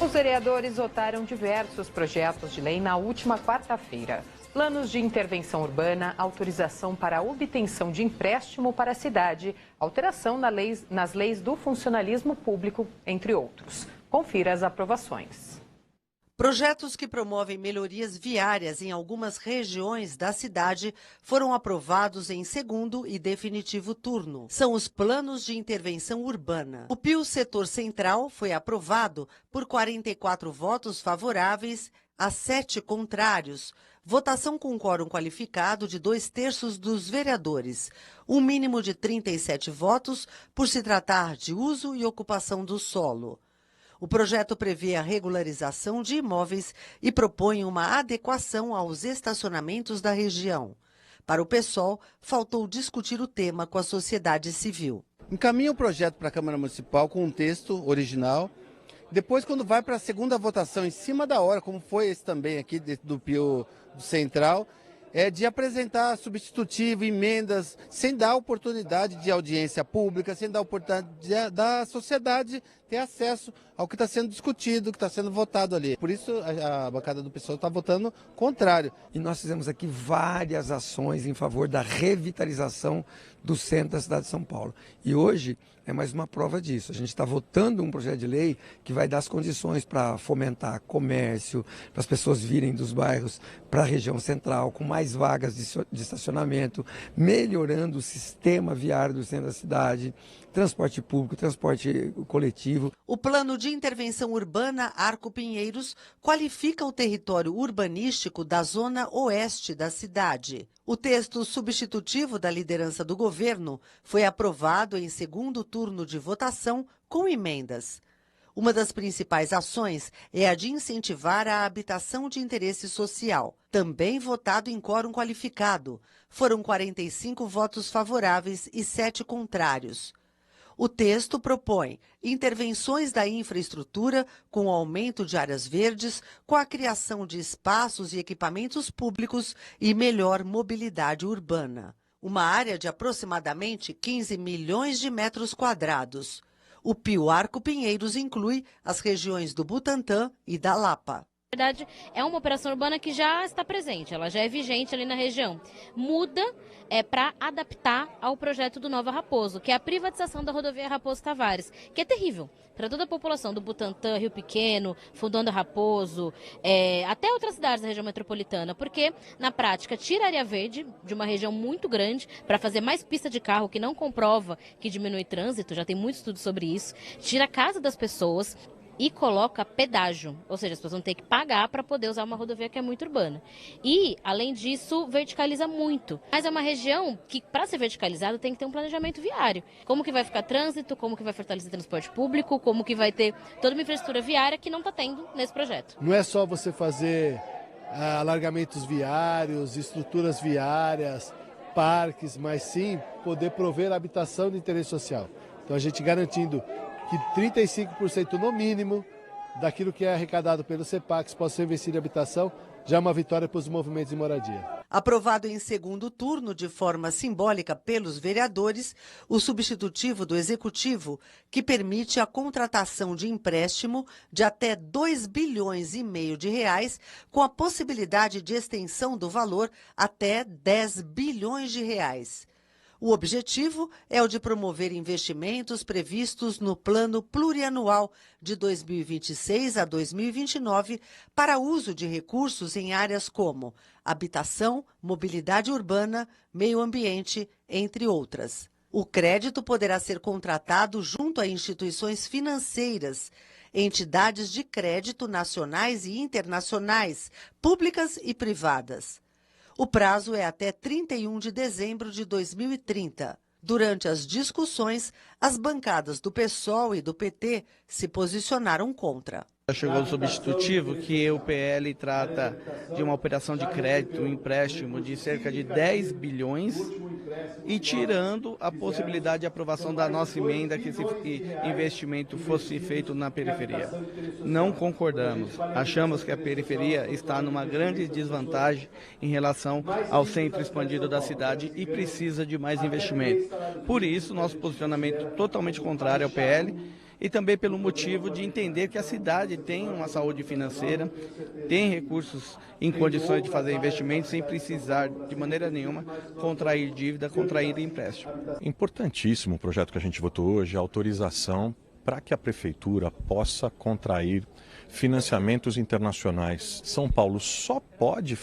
Os vereadores votaram diversos projetos de lei na última quarta-feira. Planos de intervenção urbana, autorização para a obtenção de empréstimo para a cidade, alteração nas leis do funcionalismo público, entre outros. Confira as aprovações. Projetos que promovem melhorias viárias em algumas regiões da cidade foram aprovados em segundo e definitivo turno. São os planos de intervenção urbana. O PIU Setor Central foi aprovado por 44 votos favoráveis a 7 contrários. Votação com quórum qualificado de 2/3 dos vereadores. Um mínimo de 37 votos por se tratar de uso e ocupação do solo. O projeto prevê a regularização de imóveis e propõe uma adequação aos estacionamentos da região. Para o PSOL, faltou discutir o tema com a sociedade civil. Encaminha o projeto para a Câmara Municipal com um texto original. Depois, quando vai para a segunda votação, em cima da hora, como foi esse também aqui do PIU Central, é de apresentar substitutivo, emendas, sem dar oportunidade de audiência pública, sem dar oportunidade da sociedade ter acesso ao que está sendo discutido, que está sendo votado ali. Por isso a bancada do PSOL está votando contrário. E nós fizemos aqui várias ações em favor da revitalização do centro da cidade de São Paulo. E hoje é mais uma prova disso. A gente está votando um projeto de lei que vai dar as condições para fomentar comércio, para as pessoas virem dos bairros para a região central, com mais vagas de estacionamento, melhorando o sistema viário do centro da cidade, transporte público, transporte coletivo. O plano de intervenção urbana Arco Pinheiros qualifica o território urbanístico da zona oeste da cidade. O texto substitutivo da liderança do governo foi aprovado em segundo turno de votação com emendas. Uma das principais ações é a de incentivar a habitação de interesse social, também votado em quórum qualificado. Foram 45 votos favoráveis e 7 contrários. O texto propõe intervenções da infraestrutura com aumento de áreas verdes, com a criação de espaços e equipamentos públicos e melhor mobilidade urbana. Uma área de aproximadamente 15 milhões de metros quadrados. O PIU Arco Pinheiros inclui as regiões do Butantã e da Lapa. Na verdade, é uma operação urbana que já está presente, ela já é vigente ali na região. Muda para adaptar ao projeto do Nova Raposo, que é a privatização da rodovia Raposo Tavares, que é terrível para toda a população do Butantã, Rio Pequeno, Fundão da Raposo, até outras cidades da região metropolitana, porque, na prática, tira a área verde de uma região muito grande para fazer mais pista de carro, que não comprova que diminui trânsito, já tem muito estudo sobre isso, tira a casa das pessoas e coloca pedágio, ou seja, as pessoas vão ter que pagar para poder usar uma rodovia que é muito urbana. E, além disso, verticaliza muito. Mas é uma região que, para ser verticalizada, tem que ter um planejamento viário. Como que vai ficar trânsito, como que vai fortalecer transporte público, como que vai ter toda uma infraestrutura viária que não está tendo nesse projeto. Não é só você fazer alargamentos viários, estruturas viárias, parques, mas sim poder prover habitação de interesse social. Então, a gente garantindo que 35% no mínimo daquilo que é arrecadado pelos CEPACs possa ser investido em habitação, já é uma vitória para os movimentos de moradia. Aprovado em segundo turno de forma simbólica pelos vereadores, o substitutivo do Executivo, que permite a contratação de empréstimo de até 2,5 bilhões de reais, com a possibilidade de extensão do valor até 10 bilhões de reais. O objetivo é o de promover investimentos previstos no Plano Plurianual de 2026 a 2029 para uso de recursos em áreas como habitação, mobilidade urbana, meio ambiente, entre outras. O crédito poderá ser contratado junto a instituições financeiras, entidades de crédito nacionais e internacionais, públicas e privadas. O prazo é até 31 de dezembro de 2030. Durante as discussões, as bancadas do PSOL e do PT se posicionaram contra. Chegou o substitutivo que o PL trata de uma operação de crédito, um empréstimo de cerca de 10 bilhões e tirando a possibilidade de aprovação da nossa emenda que esse investimento fosse feito na periferia. Não concordamos. Achamos que a periferia está numa grande desvantagem em relação ao centro expandido da cidade e precisa de mais investimento. Por isso, nosso posicionamento totalmente contrário ao PL e também pelo motivo de entender que a cidade tem uma saúde financeira, tem recursos em condições de fazer investimentos sem precisar de maneira nenhuma contrair dívida, contrair empréstimo. Importantíssimo o projeto que a gente votou hoje, a autorização para que a Prefeitura possa contrair financiamentos internacionais. São Paulo só pode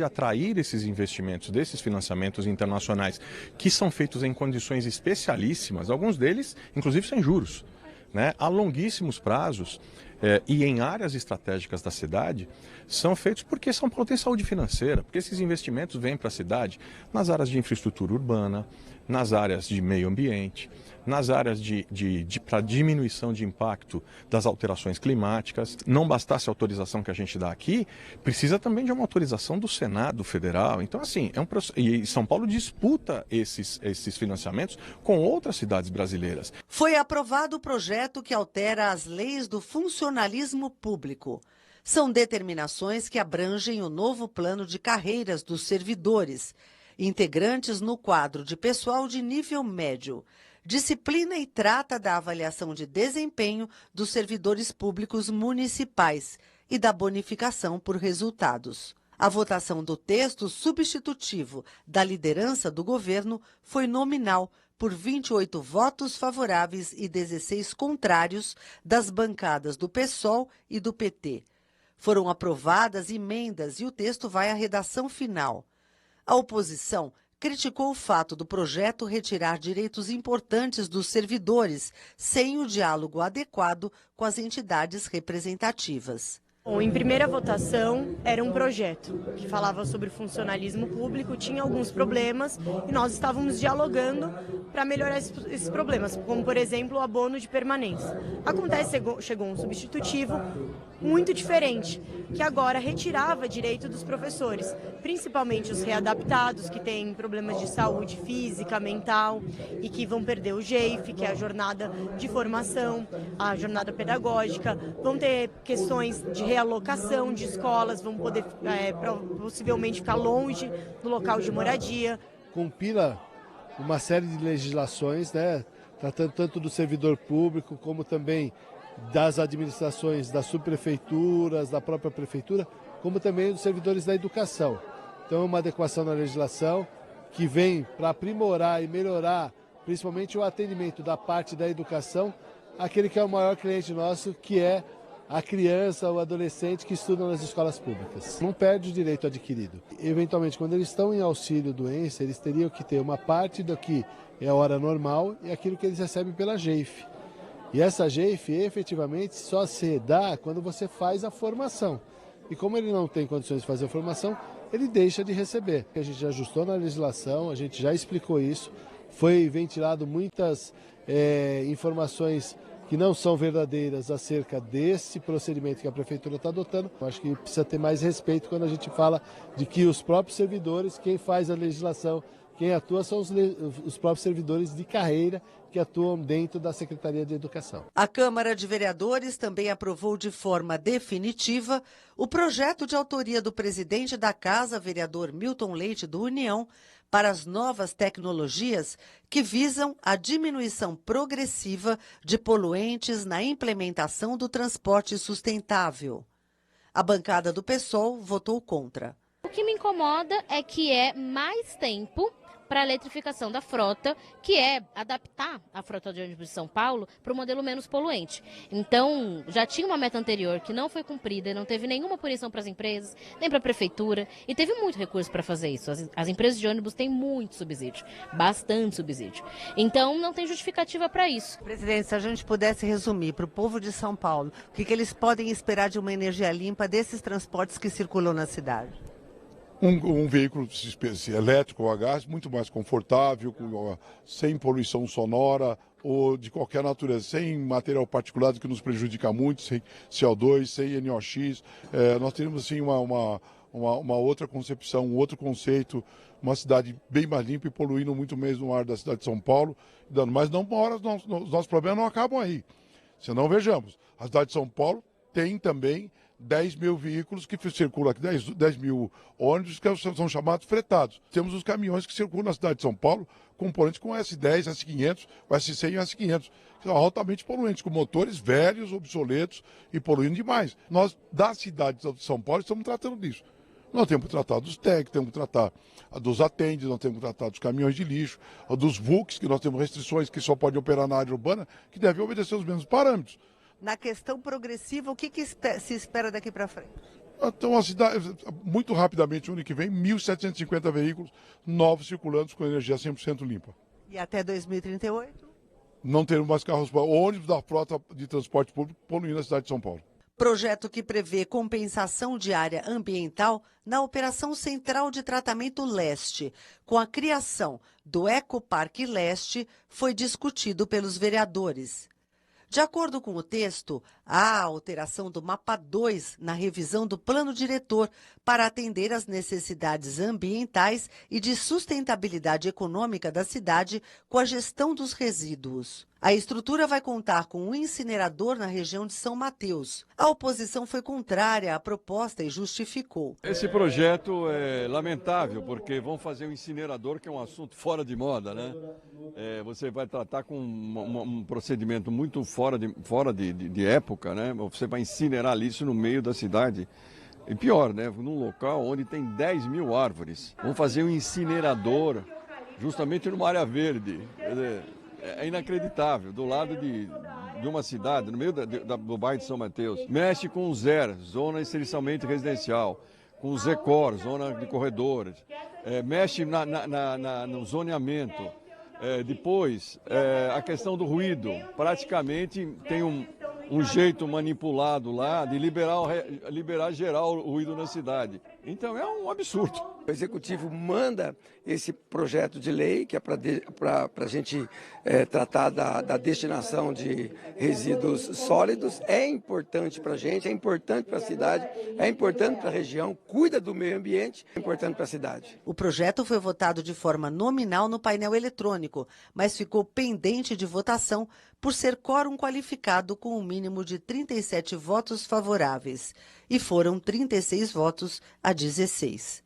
atrair esses investimentos desses financiamentos internacionais que são feitos em condições especialíssimas, alguns deles inclusive sem juros, né? A longuíssimos prazos e em áreas estratégicas da cidade, são feitos porque São Paulo tem saúde financeira, porque esses investimentos vêm para a cidade nas áreas de infraestrutura urbana, nas áreas de meio ambiente, nas áreas para diminuição de impacto das alterações climáticas. Não bastasse a autorização que a gente dá aqui, precisa também de uma autorização do Senado Federal. Então, assim, e São Paulo disputa esses financiamentos com outras cidades brasileiras. Foi aprovado o projeto que altera as leis do funcionalismo público. São determinações que abrangem o novo plano de carreiras dos servidores, integrantes no quadro de pessoal de nível médio. Disciplina e trata da avaliação de desempenho dos servidores públicos municipais e da bonificação por resultados. A votação do texto substitutivo da liderança do governo foi nominal, por 28 votos favoráveis e 16 contrários das bancadas do PSOL e do PT. Foram aprovadas emendas e o texto vai à redação final. A oposição criticou o fato do projeto retirar direitos importantes dos servidores, sem o diálogo adequado com as entidades representativas. Bom, em primeira votação, era um projeto que falava sobre funcionalismo público, tinha alguns problemas e nós estávamos dialogando para melhorar esses problemas, como, por exemplo, o abono de permanência. Chegou um substitutivo muito diferente, que agora retirava direito dos professores, principalmente os readaptados, que têm problemas de saúde física, mental e que vão perder o GEIF, que é a jornada de formação, a jornada pedagógica, vão ter questões de realocação de escolas, vão poder possivelmente ficar longe do local de moradia. Compila uma série de legislações, né, tratando tanto do servidor público como também das administrações das subprefeituras, da própria prefeitura, como também dos servidores da educação. Então é uma adequação na legislação que vem para aprimorar e melhorar principalmente o atendimento da parte da educação, aquele que é o maior cliente nosso, que é a criança ou adolescente que estuda nas escolas públicas. Não perde o direito adquirido. Eventualmente, quando eles estão em auxílio doença, eles teriam que ter uma parte do que é a hora normal e aquilo que eles recebem pela GEIF. E essa GEIF, efetivamente, só se dá quando você faz a formação. E como ele não tem condições de fazer a formação, ele deixa de receber. A gente já ajustou na legislação, a gente já explicou isso, foi ventilado muitas informações que não são verdadeiras acerca desse procedimento que a Prefeitura está adotando. Eu acho que precisa ter mais respeito quando a gente fala de que os próprios servidores, quem faz a legislação, quem atua são os próprios servidores de carreira que atuam dentro da Secretaria de Educação. A Câmara de Vereadores também aprovou de forma definitiva o projeto de autoria do presidente da Casa, vereador Milton Leite, do União, para as novas tecnologias que visam a diminuição progressiva de poluentes na implementação do transporte sustentável. A bancada do PSOL votou contra. O que me incomoda é que é mais tempo para a eletrificação da frota, que é adaptar a frota de ônibus de São Paulo para o modelo menos poluente. Então, já tinha uma meta anterior que não foi cumprida, não teve nenhuma punição para as empresas, nem para a prefeitura, e teve muito recurso para fazer isso. As empresas de ônibus têm muito subsídio, bastante subsídio. Então, não tem justificativa para isso. Presidente, se a gente pudesse resumir para o povo de São Paulo, o que eles podem esperar de uma energia limpa desses transportes que circulam na cidade? Um veículo elétrico ou a gás muito mais confortável, sem poluição sonora ou de qualquer natureza, sem material particulado que nos prejudica muito, sem CO2, sem NOx. Nós teríamos assim, uma outra concepção, um outro conceito, uma cidade bem mais limpa e poluindo muito menos no ar da cidade de São Paulo. Mas não, uma hora os nossos problemas não acabam aí. Senão, vejamos, a cidade de São Paulo tem também 10 mil veículos que circulam aqui, 10 mil ônibus que são chamados fretados. Temos os caminhões que circulam na cidade de São Paulo, componentes com S10, S500, S100 e S500, que são altamente poluentes, com motores velhos, obsoletos e poluindo demais. Nós, da cidade de São Paulo, estamos tratando disso. Nós temos que tratar dos TEC, temos que tratar dos atendes, nós temos que tratar dos caminhões de lixo, dos VUCs, que nós temos restrições que só podem operar na área urbana, que devem obedecer os mesmos parâmetros. Na questão progressiva, o que se espera daqui para frente? Então, a cidade, muito rapidamente, no ano que vem, 1.750 veículos novos circulando com energia 100% limpa. E até 2038? Não teremos mais carros, ônibus da frota de transporte público poluindo a cidade de São Paulo. Projeto que prevê compensação de área ambiental na Operação Central de Tratamento Leste. Com a criação do Ecoparque Leste, foi discutido pelos vereadores. De acordo com o texto, há alteração do Mapa 2 na revisão do Plano Diretor para atender às necessidades ambientais e de sustentabilidade econômica da cidade com a gestão dos resíduos. A estrutura vai contar com um incinerador na região de São Mateus. A oposição foi contrária à proposta e justificou. Esse projeto é lamentável, porque vão fazer um incinerador, que é um assunto fora de moda, né? Você vai tratar com um procedimento muito fora de época, né? Você vai incinerar lixo no meio da cidade. E pior, né? Num local onde tem 10 mil árvores. Vão fazer um incinerador justamente numa área verde. É inacreditável, do lado de uma cidade, no meio do bairro de São Mateus. Mexe com o ZER, Zona Essencialmente Residencial, com o ZECOR, Zona de Corredores, mexe no zoneamento. Depois, a questão do ruído, praticamente tem um jeito manipulado lá de liberar geral o ruído na cidade. Então é um absurdo. O Executivo manda esse projeto de lei, que é para a gente tratar da destinação de resíduos sólidos. É importante para a gente, é importante para a cidade, é importante para a região, cuida do meio ambiente, é importante para a cidade. O projeto foi votado de forma nominal no painel eletrônico, mas ficou pendente de votação por ser quórum qualificado com um mínimo de 37 votos favoráveis. E foram 36 votos a 16.